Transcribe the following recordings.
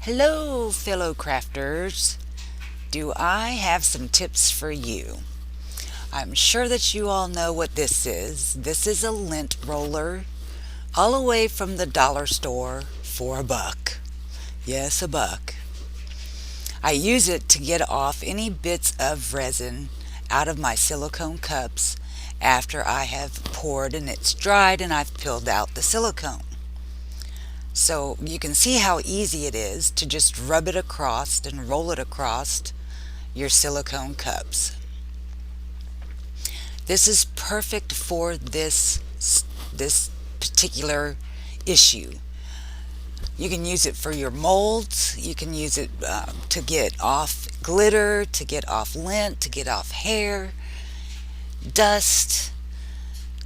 Hello, fellow crafters. Do I have some tips for you? I'm sure that you all know what this is. This is a lint roller, all the way from the dollar store for $1. Yes, $1. I use it to get off any bits of resin out of my silicone cups after I have poured and it's dried and I've peeled out the silicone. So you can see how easy it is to just rub it across and roll it across your silicone cups. This is perfect for this particular issue. You can use it for your molds. You can use it to get off glitter, to get off lint, to get off hair, dust,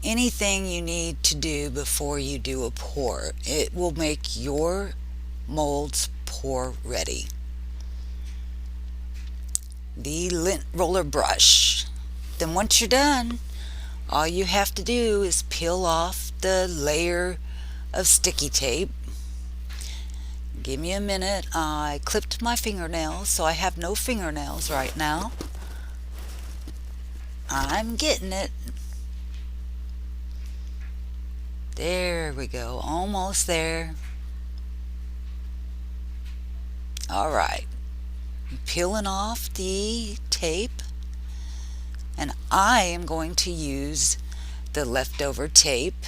anything you need to do before you do a pour. It will make your molds pour ready. The lint roller brush. Then once you're done, all you have to do is peel off the layer of sticky tape. Give me a minute. I clipped my fingernails, so I have no fingernails right now. I'm getting it. There we go, almost there. Alright, peeling off the tape, and I am going to use the leftover tape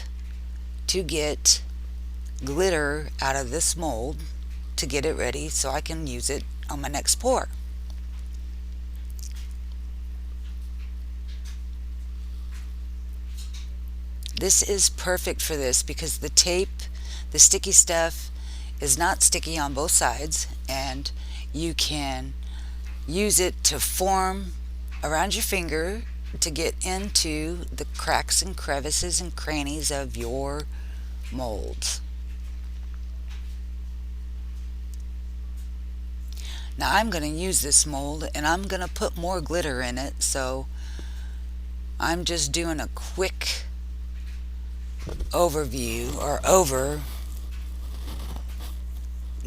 to get glitter out of this mold to get it ready so I can use it on my next pour. This is perfect for this because the tape, the sticky stuff, is not sticky on both sides, and you can use it to form around your finger to get into the cracks and crevices and crannies of your molds. Now I'm going to use this mold and I'm going to put more glitter in it, so I'm just doing a quick overview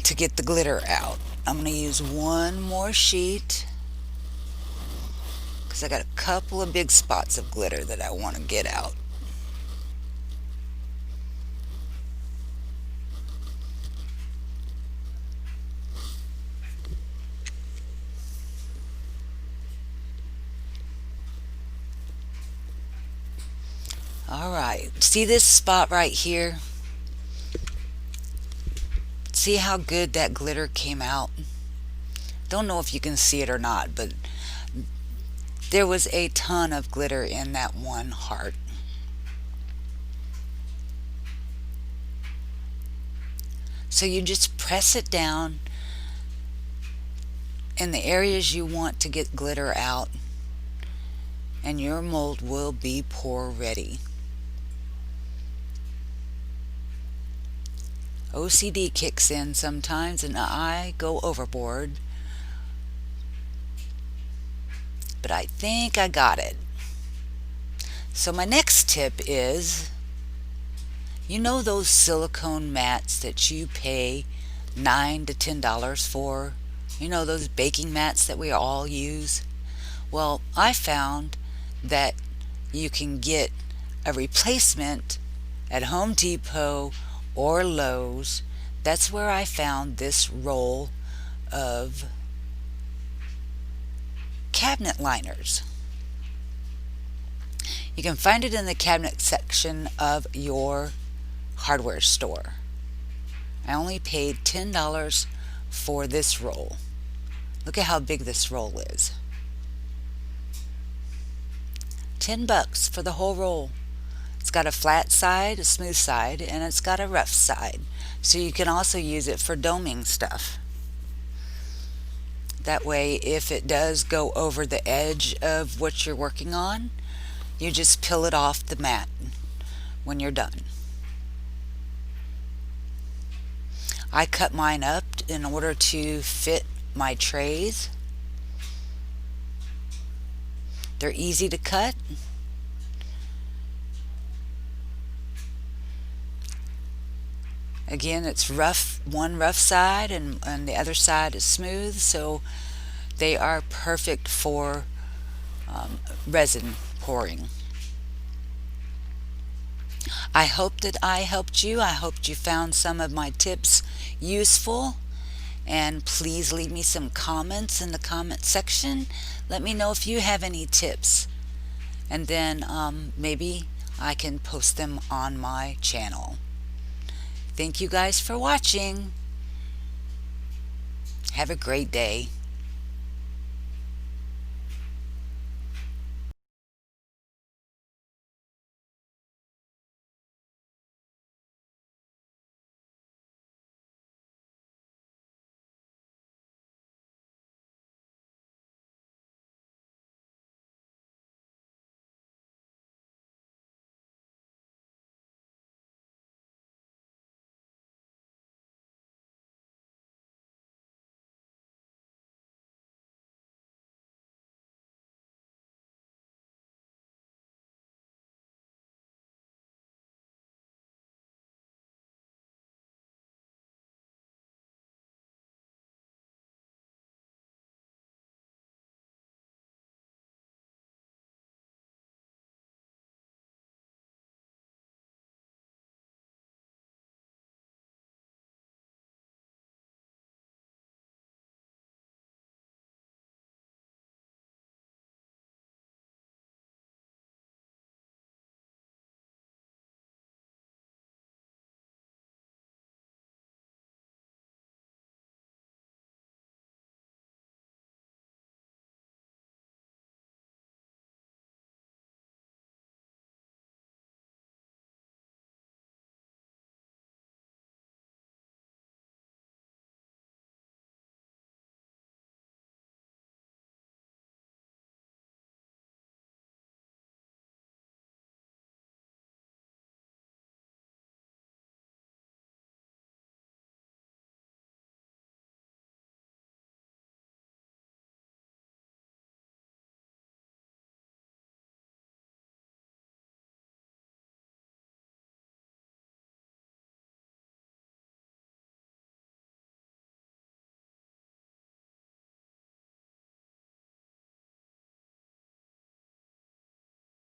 to get the glitter out. I'm going to use one more sheet because I got a couple of big spots of glitter that I want to get out. Alright, see this spot right here? See how good that glitter came out? Don't know if you can see it or not, but there was a ton of glitter in that one heart. So you just press it down in the areas you want to get glitter out, and your mold will be pour ready. OCD kicks in sometimes and I go overboard, but I think I got it. So my next tip is, you know those silicone mats that you pay $9 to $10 for? You know those baking mats that we all use? Well, I found that you can get a replacement at Home Depot or Lowe's. That's where I found this roll of cabinet liners. You can find it in the cabinet section of your hardware store. I only paid $10 for this roll. Look at how big this roll is. $10 for the whole roll. It's got a flat side, a smooth side, and it's got a rough side. So you can also use it for doming stuff. That way, if it does go over the edge of what you're working on, you just peel it off the mat when you're done. I cut mine up in order to fit my trays. They're easy to cut. Again, it's rough, one rough side and the other side is smooth, so they are perfect for resin pouring. I hope that I helped you. I hope you found some of my tips useful. And please leave me some comments in the comment section. Let me know if you have any tips. And then maybe I can post them on my channel. Thank you guys for watching. Have a great day.